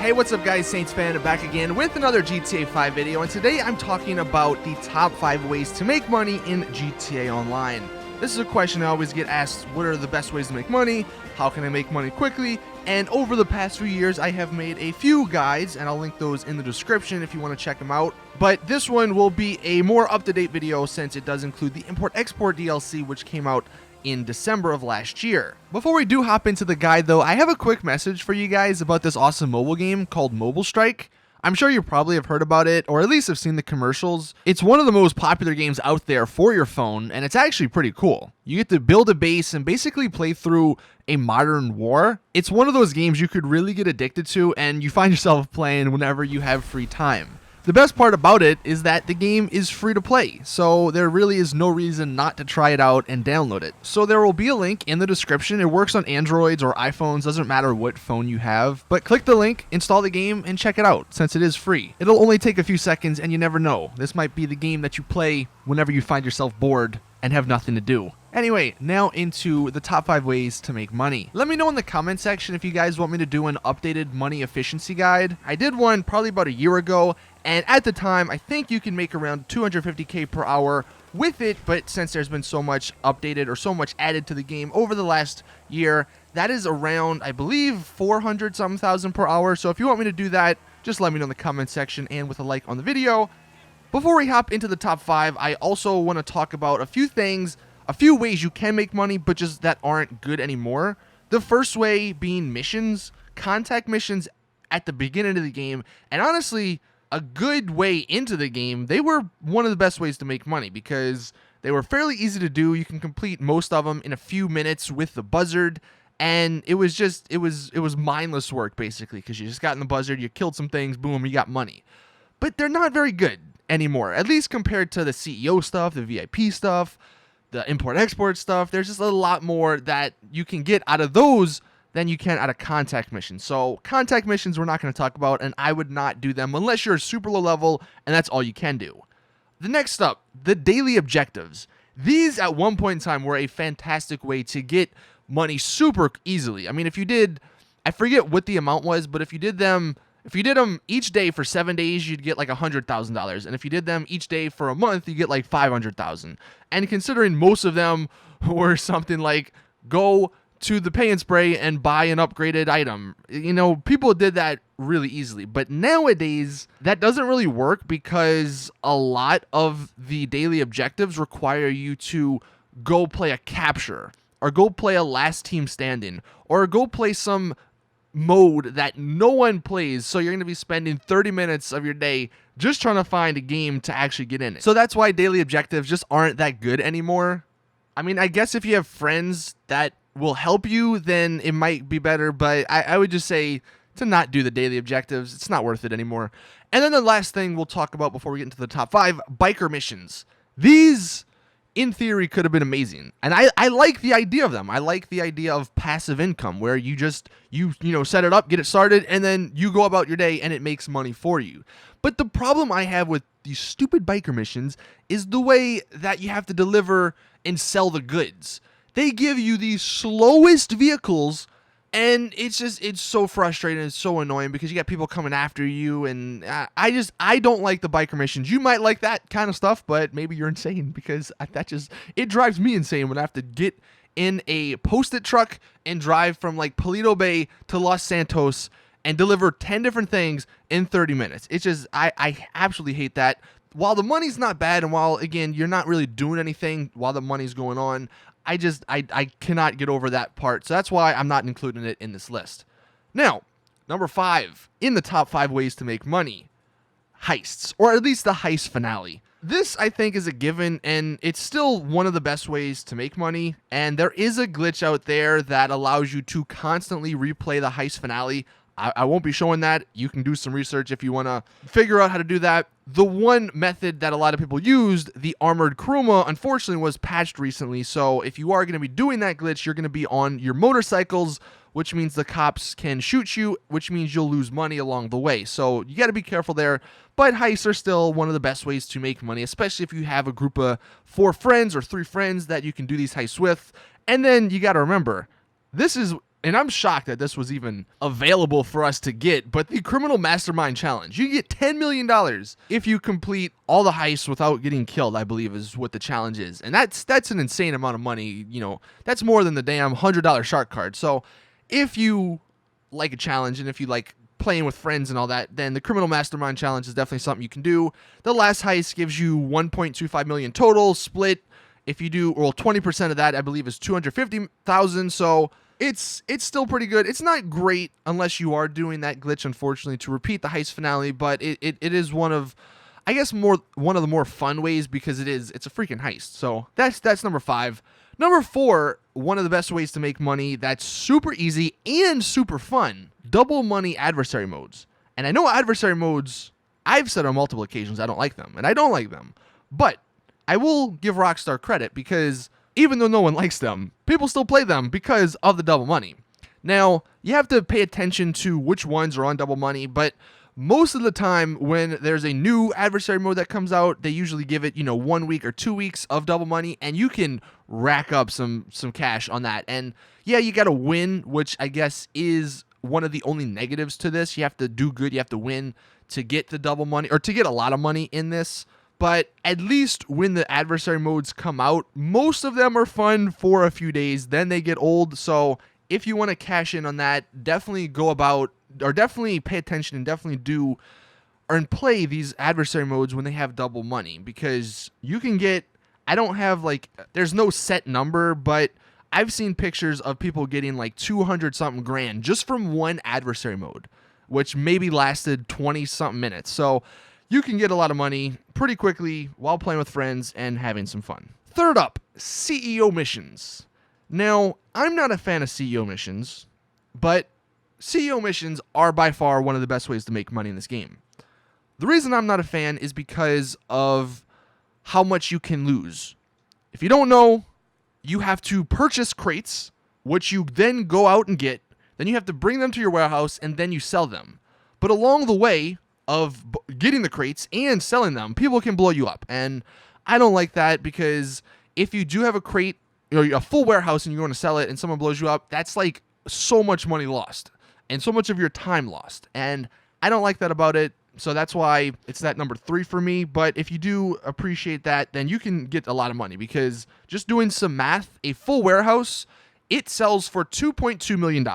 Hey, what's up guys, Saintsfan back again with another GTA 5 video, and today I'm talking about the top 5 ways to make money in GTA Online. This is a question I always get asked: what are the best ways to make money? How can I make money quickly? And over the past few years I have made a few guides, and I'll link those in the description if you want to check them out. But this one will be a more up-to-date video since it does include the import-export DLC, which came out in December of last year. Before we do hop into the guide though, I have a quick message for you guys about this awesome mobile game called Mobile Strike. I'm sure you probably have heard about it, or at least have seen the commercials. It's one of the most popular games out there for your phone, and it's actually pretty cool. You get to build a base and basically play through a modern war. It's one of those games you could really get addicted to, and you find yourself playing whenever you have free time. The best part about it is that the game is free to play, so there really is no reason not to try it out and download it. So there will be a link in the description. It works on Androids or iPhones, doesn't matter what phone you have. But click the link, install the game, and check it out since it is free. It'll only take a few seconds, and you never know. This might be the game that you play whenever you find yourself bored and have nothing to do. Anyway, now into the top 5 ways to make money. Let me know in the comment section if you guys want me to do an updated money efficiency guide. I did one probably about a year ago, and at the time I think you can make around 250k per hour with it, but since there's been so much updated or so much added to the game over the last year, that is around, I believe, 400 something thousand per hour. So if you want me to do that, just let me know in the comment section and with a like on the video. Before we hop into the top 5, I also want to talk about a few things, a few ways you can make money, but just that aren't good anymore. The first way being missions, contact missions at the beginning of the game, and honestly, a good way into the game. They were one of the best ways to make money because they were fairly easy to do. You can complete most of them in a few minutes with the buzzard, and it was mindless work basically because you just got in the buzzard, you killed some things, boom, you got money. But they're not very good anymore, at least compared to the CEO stuff, the VIP stuff, the import-export stuff. There's just a lot more that you can get out of those than you can out of contact missions. So contact missions we're not going to talk about, and I would not do them unless you're super low level and that's all you can do. The next up, the daily objectives. These at one point in time were a fantastic way to get money super easily. I mean, if you did, I forget what the amount was, but if you did them each day for 7 days, you'd get like $100,000. And if you did them each day for a month, you get like $500,000. And considering most of them were something like go to the Pay and Spray and buy an upgraded item, you know, people did that really easily. But nowadays, that doesn't really work because a lot of the daily objectives require you to go play a capture, or go play a last team standing, or go play some mode that no one plays, so you're going to be spending 30 minutes of your day just trying to find a game to actually get in it. So that's why daily objectives just aren't that good anymore. I mean, I guess if you have friends that will help you, then it might be better, but I would just say to not do the daily objectives. It's not worth it anymore. And then the last thing we'll talk about before we get into the top 5, biker missions. These, in theory, could have been amazing, and I like the idea of them. I like the idea of passive income where you just you set it up, get it started, and then you go about your day and it makes money for you. But the problem I have with these stupid biker missions is the way that you have to deliver and sell the goods. They give you the slowest vehicles, and it's so frustrating and so annoying because you got people coming after you, and I don't like the biker missions. You might like that kind of stuff, but maybe you're insane because it drives me insane when I have to get in a Post-it truck and drive from like Paleto Bay to Los Santos and deliver 10 different things in 30 minutes. It's just, I absolutely hate that. While the money's not bad, and while, again, you're not really doing anything while the money's going on, I cannot get over that part. So that's why I'm not including it in this list. Now, number 5, in the top 5 ways to make money, heists, or at least the heist finale. This, I think, is a given, and it's still one of the best ways to make money. And there is a glitch out there that allows you to constantly replay the heist finale. I won't be showing that. You can do some research if you want to figure out how to do that. The one method that a lot of people used, the Armored Kuruma, unfortunately was patched recently. So if you are going to be doing that glitch, you're going to be on your motorcycles, which means the cops can shoot you, which means you'll lose money along the way. So you got to be careful there. But heists are still one of the best ways to make money, especially if you have a group of 4 friends or 3 friends that you can do these heists with. And then you got to remember, this is and I'm shocked that this was even available for us to get, but the Criminal Mastermind Challenge. You get $10 million if you complete all the heists without getting killed, I believe is what the challenge is. And that's an insane amount of money. You know, that's more than the damn $100 shark card. So if you like a challenge and if you like playing with friends and all that, then the Criminal Mastermind Challenge is definitely something you can do. The last heist gives you 1.25 million total, split. If you do, well, 20% of that, I believe, is 250,000. So it's still pretty good. It's not great unless you are doing that glitch, unfortunately, to repeat the heist finale. But it is one of, I guess, one of the more fun ways because it's a freaking heist. So that's number 5. Number 4, one of the best ways to make money that's super easy and super fun, double money adversary modes. And I know adversary modes, I've said on multiple occasions I don't like them, and I don't like them. But I will give Rockstar credit because even though no one likes them, people still play them because of the double money. Now, you have to pay attention to which ones are on double money, but most of the time when there's a new adversary mode that comes out, they usually give it, 1 week or 2 weeks of double money, and you can rack up some cash on that. And yeah, you got to win, which I guess is one of the only negatives to this. You have to do good, you have to win to get the double money, or to get a lot of money in this. But at least when the adversary modes come out, most of them are fun for a few days, then they get old. So if you want to cash in on that, definitely go about, or definitely pay attention and definitely do and play these adversary modes when they have double money, because you can get, I don't have there's no set number, but I've seen pictures of people getting 200 something grand just from one adversary mode, which maybe lasted 20 something minutes. So you can get a lot of money pretty quickly while playing with friends and having some fun. Third up, CEO missions. Now, I'm not a fan of CEO missions, but CEO missions are by far one of the best ways to make money in this game. The reason I'm not a fan is because of how much you can lose. If you don't know, you have to purchase crates, which you then go out and get. Then you have to bring them to your warehouse, and then you sell them. But along the way of getting the crates and selling them, people can blow you up. And I don't like that, because if you do have a crate, a full warehouse, and you're going to sell it and someone blows you up, that's so much money lost and so much of your time lost. And I don't like that about it. So that's why it's that number 3 for me. But if you do appreciate that, then you can get a lot of money, because just doing some math, a full warehouse, it sells for $2.2 million.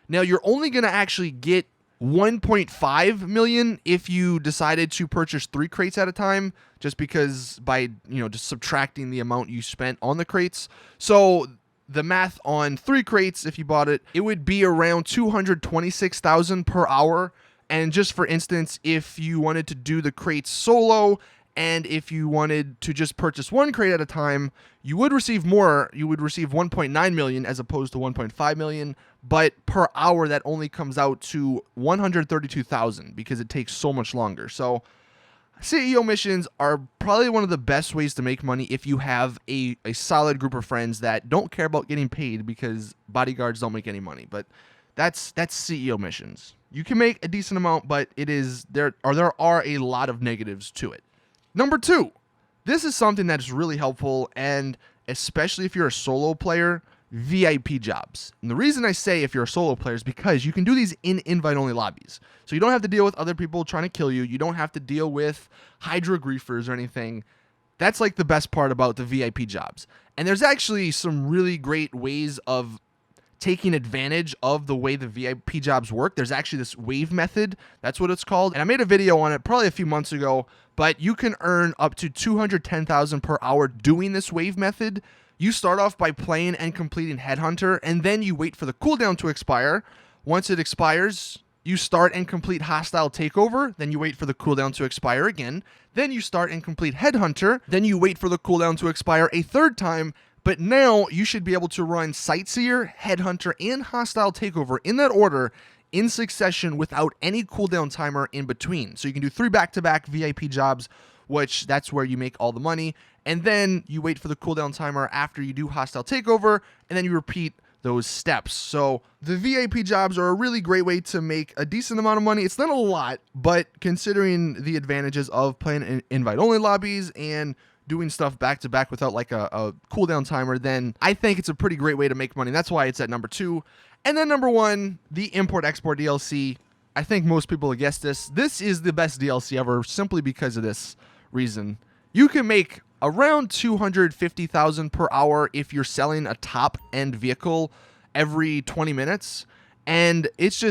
Now, you're only going to actually get 1.5 million if you decided to purchase 3 crates at a time, just because by, just subtracting the amount you spent on the crates. So the math on 3 crates, if you bought it, it would be around 226,000 per hour. And just for instance, if you wanted to do the crates solo, and if you wanted to just purchase 1 crate at a time, you would receive more. You would receive 1.9 million as opposed to 1.5 million. But per hour, that only comes out to 132,000 because it takes so much longer. So CEO missions are probably one of the best ways to make money if you have a solid group of friends that don't care about getting paid, because bodyguards don't make any money. But that's CEO missions. You can make a decent amount, but there are a lot of negatives to it. Number 2, this is something that's really helpful, and especially if you're a solo player, VIP jobs. And the reason I say if you're a solo player is because you can do these in invite-only lobbies. So you don't have to deal with other people trying to kill you. You don't have to deal with Hydra griefers or anything. That's the best part about the VIP jobs. And there's actually some really great ways of taking advantage of the way the VIP jobs work. There's actually this wave method. That's what it's called. And I made a video on it probably a few months ago, but you can earn up to 210,000 per hour doing this wave method. You start off by playing and completing Headhunter, and then you wait for the cooldown to expire. Once it expires, you start and complete Hostile Takeover, then you wait for the cooldown to expire again. Then you start and complete Headhunter, then you wait for the cooldown to expire a third time. But now you should be able to run Sightseer, Headhunter, and Hostile Takeover in that order in succession without any cooldown timer in between. So you can do 3 back-to-back VIP jobs, which that's where you make all the money. And then you wait for the cooldown timer after you do Hostile Takeover, and then you repeat those steps. So the VIP jobs are a really great way to make a decent amount of money. It's not a lot, but considering the advantages of playing in invite-only lobbies and doing stuff back to back without a cooldown timer, then I think it's a pretty great way to make money. That's why it's at number 2. And then number 1, the import-export DLC. I think most people will guess this. This is the best DLC ever simply because of this reason. You can make around 250,000 per hour if you're selling a top-end vehicle every 20 minutes. And it's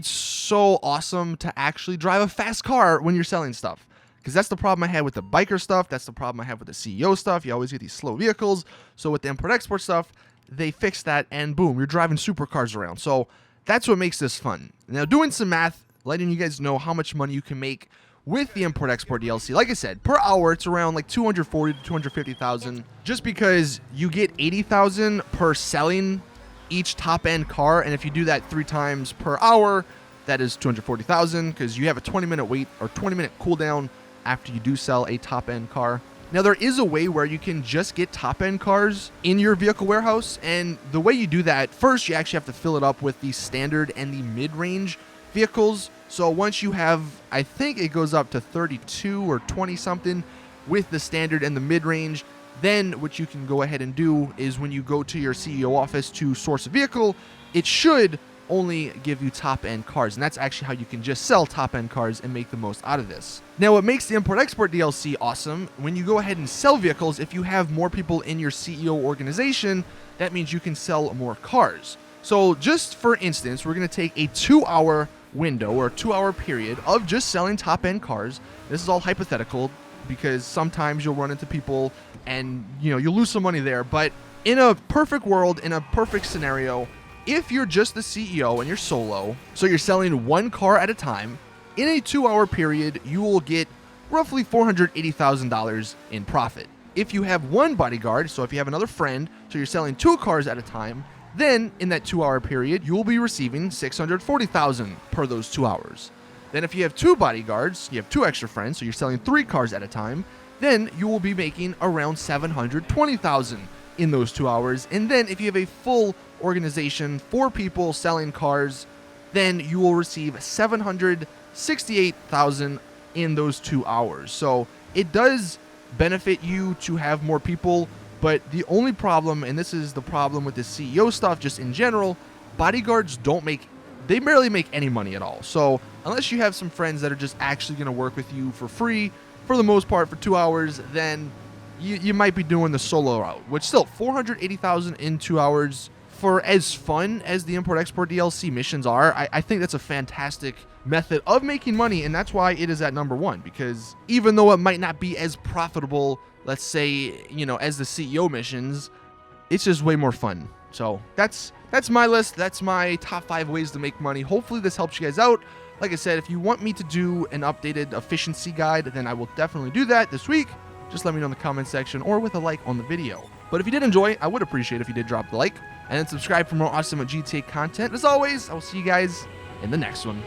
so awesome to actually drive a fast car when you're selling stuff. Because that's the problem I had with the biker stuff. That's the problem I have with the CEO stuff. You always get these slow vehicles. So with the import-export stuff, they fixed that, and boom, you're driving supercars around. So that's what makes this fun. Now, doing some math, letting you guys know how much money you can make with the import-export DLC. Like I said, per hour, it's around like 240 to 250,000. Just because you get 80,000 per selling each top-end car, and if you do that 3 times per hour, that is 240,000 because you have a 20-minute wait or 20-minute cooldown after you do sell a top-end car. Now, there is a way where you can just get top-end cars in your vehicle warehouse, and the way you do that, first, you actually have to fill it up with the standard and the mid-range vehicles. So once you have, I think it goes up to 32 or 20-something with the standard and the mid-range, then what you can go ahead and do is when you go to your CEO office to source a vehicle, it should only give you top-end cars, and that's actually how you can just sell top-end cars and make the most out of this. Now, what makes the import-export DLC awesome, when you go ahead and sell vehicles, if you have more people in your CEO organization, that means you can sell more cars. So just for instance, we're going to take a 2-hour window or a 2-hour period of just selling top-end cars. This is all hypothetical because sometimes you'll run into people and you'll lose some money there, but in a perfect world, in a perfect scenario, if you're just the CEO and you're solo, so you're selling 1 car at a time, in a 2-hour period, you will get roughly $480,000 in profit. If you have 1 bodyguard, so if you have another friend, so you're selling 2 cars at a time, then in that 2-hour period, you will be receiving $640,000 per those 2 hours. Then if you have 2 bodyguards, you have 2 extra friends, so you're selling 3 cars at a time, then you will be making around $720,000 in those 2 hours. And then if you have a full organization, 4 people selling cars, then you will receive $768,000 in those 2 hours. So it does benefit you to have more people, but the only problem, and this is the problem with the CEO stuff just in general, bodyguards they barely make any money at all. So unless you have some friends that are just actually going to work with you for free, for the most part, for 2 hours, then you might be doing the solo route, which still $480,000 in 2 hours. For as fun as the import-export DLC missions are, I think that's a fantastic method of making money, and that's why it is at number 1, because even though it might not be as profitable, let's say, as the CEO missions, it's just way more fun. So that's my list. That's my top 5 ways to make money. Hopefully this helps you guys out. Like I said, if you want me to do an updated efficiency guide, then I will definitely do that this week. Just let me know in the comment section or with a like on the video. But if you did enjoy, I would appreciate if you did drop the like and then subscribe for more awesome GTA content. As always, I will see you guys in the next one.